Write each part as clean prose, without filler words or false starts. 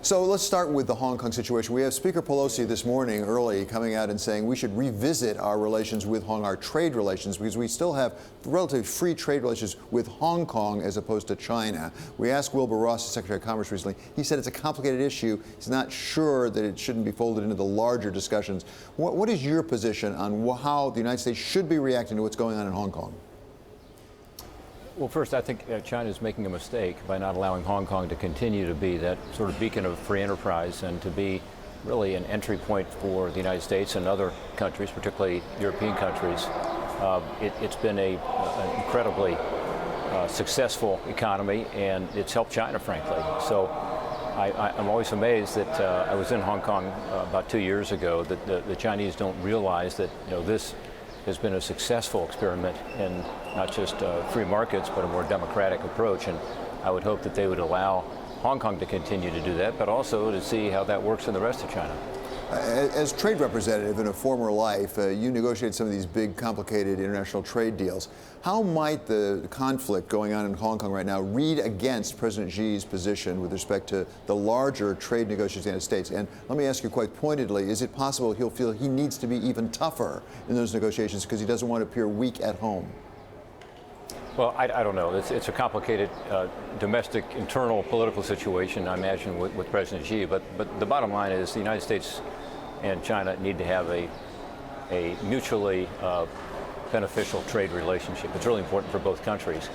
So let's start with the Hong Kong situation. We have Speaker Pelosi this morning early coming out and saying we should revisit our relations with Hong Kong, our trade relations, because we still have relatively free trade relations with Hong Kong as opposed to China. We asked Wilbur Ross, the Secretary of Commerce, recently. He said it's a complicated issue. He's not sure that it shouldn't be folded into the larger discussions. What is your position on how the United States should be reacting to what's going on in Hong Kong? Well, first, I think China is making a mistake by not allowing Hong Kong to continue to be that sort of beacon of free enterprise and to be really an entry point for the United States and other countries, particularly European countries. It's been an incredibly successful economy, and it's helped China, frankly. So I'm always amazed that I was in Hong Kong about 2 years ago, that the Chinese don't realize that, this has been a successful experiment in not just free markets, but a more democratic approach. And I would hope that they would allow Hong Kong to continue to do that, but also to see how that works in the rest of China. As trade representative in a former life, you negotiated some of these big, complicated international trade deals. How might the conflict going on in Hong Kong right now read against President Xi's position with respect to the larger trade negotiations in the United States? And let me ask you quite pointedly, is it possible he'll feel he needs to be even tougher in those negotiations because he doesn't want to appear weak at home? Well, I don't know. It's a complicated domestic, internal political situation, I imagine, with President Xi. But the bottom line is the United States and China need to have a mutually beneficial trade relationship. It's really important for both countries.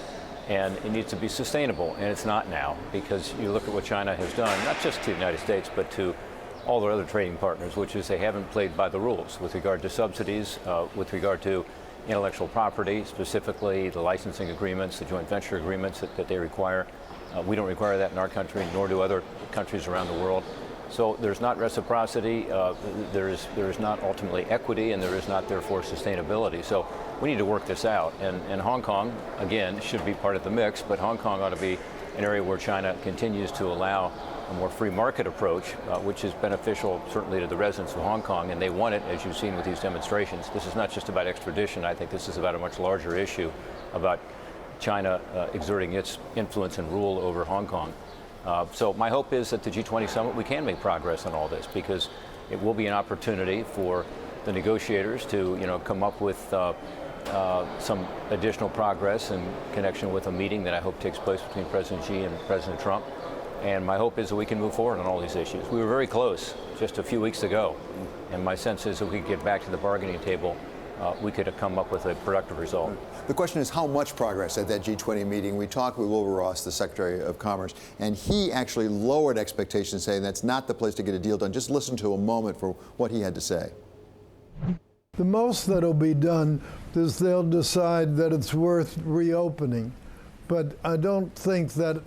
And it needs to be sustainable, and it's not now, because you look at what China has done, not just to the United States, but to all their other trading partners, which is they haven't played by the rules with regard to subsidies, with regard to intellectual property, specifically the licensing agreements, the joint venture agreements that they require. We don't require that in our country, nor do other countries around the world. So there's not reciprocity, there is not ultimately equity, and there is not, therefore, sustainability. So we need to work this out. And Hong Kong, again, should be part of the mix, but Hong Kong ought to be an area where China continues to allow a more free market approach, which is beneficial certainly to the residents of Hong Kong, and they want it, as you've seen with these demonstrations. This is not just about extradition. I think this is about a much larger issue about China exerting its influence and rule over Hong Kong. So my hope is that the G20 summit, we can make progress on all this, because it will be an opportunity for the negotiators to, come up with some additional progress in connection with a meeting that I hope takes place between President Xi and President Trump. And my hope is that we can move forward on all these issues. We were very close just a few weeks ago, and my sense is that we could get back to the bargaining table. We could have come up with a productive result. The question is how much progress at that G20 meeting. We talked with Wilbur Ross, the Secretary of Commerce, and he actually lowered expectations, saying that's not the place to get a deal done. Just listen to a moment for what he had to say. The most that'll be done is they'll decide that it's worth reopening. But I don't think that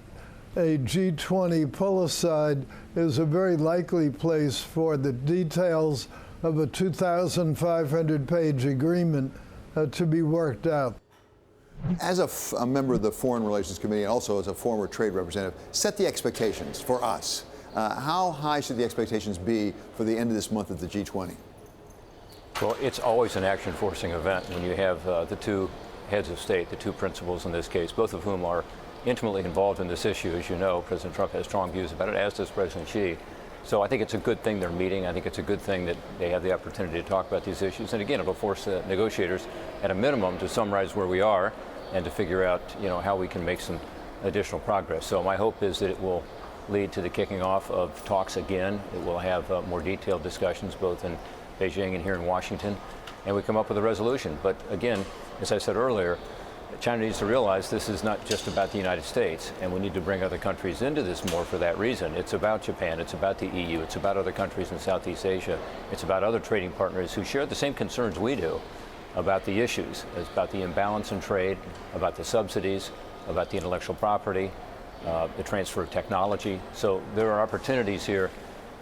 a G20 pull-aside is a very likely place for the details of a 2,500-page agreement to be worked out. As a member of the Foreign Relations Committee and also as a former trade representative, set the expectations for us. How high should the expectations be for the end of this month at the G20? Well, it's always an action-forcing event when you have the two heads of state, the two principals in this case, both of whom are intimately involved in this issue. As you know, President Trump has strong views about it, as does President Xi. So I think it's a good thing they're meeting. I think it's a good thing that they have the opportunity to talk about these issues. And again, it'll force the negotiators, at a minimum, to summarize where we are and to figure out, how we can make some additional progress. So my hope is that it will lead to the kicking off of talks again. It will have more detailed discussions, both in Beijing and here in Washington, and we come up with a resolution. But again, as I said earlier, China needs to realize this is not just about the United States, and we need to bring other countries into this more for that reason. It's about Japan, it's about the EU, it's about other countries in Southeast Asia, it's about other trading partners who share the same concerns we do about the issues. It's about the imbalance in trade, about the subsidies, about the intellectual property, the transfer of technology. So there are opportunities here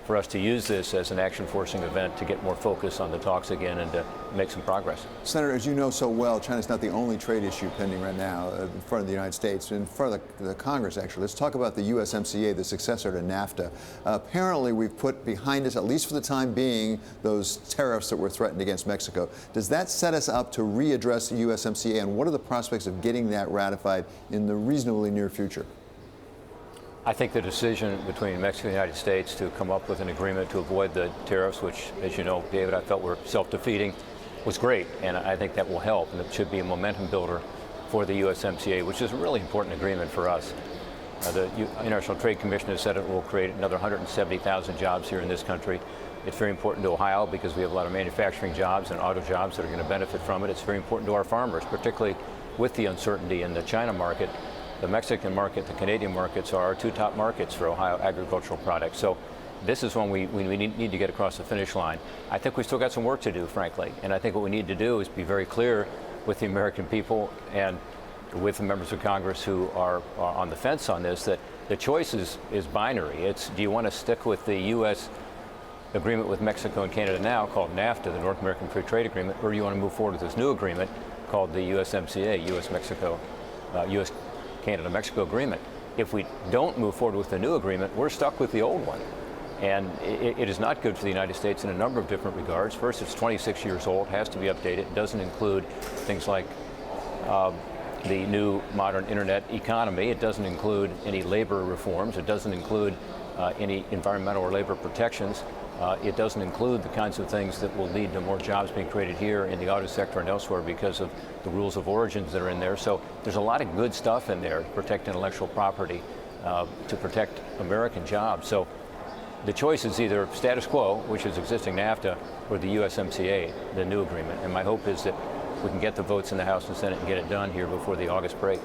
for us to use this as an action-forcing event to get more focus on the talks again and to make some progress. Senator, as you know so well, China's not the only trade issue pending right now in front of the United States, in front of the Congress, actually. Let's talk about the USMCA, the successor to NAFTA. Apparently, we've put behind us, at least for the time being, those tariffs that were threatened against Mexico. Does that set us up to readdress the USMCA, and what are the prospects of getting that ratified in the reasonably near future? I think the decision between Mexico and the United States to come up with an agreement to avoid the tariffs, which, as you know, David, I felt were self-defeating, was great. And I think that will help, and it should be a momentum builder for the USMCA, which is a really important agreement for us. The International Trade Commission has said it will create another 170,000 jobs here in this country. It's very important to Ohio because we have a lot of manufacturing jobs and auto jobs that are going to benefit from it. It's very important to our farmers, particularly with the uncertainty in the China market. The Mexican market, the Canadian markets are our two top markets for Ohio agricultural products. So this is when we need to get across the finish line. I think we've still got some work to do, frankly. And I think what we need to do is be very clear with the American people and with the members of Congress who are on the fence on this, that the choice is binary. It's, do you want to stick with the U.S. agreement with Mexico and Canada now, called NAFTA, the North American Free Trade Agreement, or do you want to move forward with this new agreement called the USMCA, U.S.-Canada-Mexico agreement? If we don't move forward with the new agreement, we're stuck with the old one. And it is not good for the United States in a number of different regards. First, it's 26 years old, has to be updated. It doesn't include things like the new modern internet economy. It doesn't include any labor reforms. It doesn't include any environmental or labor protections. It doesn't include the kinds of things that will lead to more jobs being created here in the auto sector and elsewhere because of the rules of origins that are in there. So there's a lot of good stuff in there to protect intellectual property, to protect American jobs. So the choice is either status quo, which is existing NAFTA, or the USMCA, the new agreement. And my hope is that we can get the votes in the House and Senate and get it done here before the August break.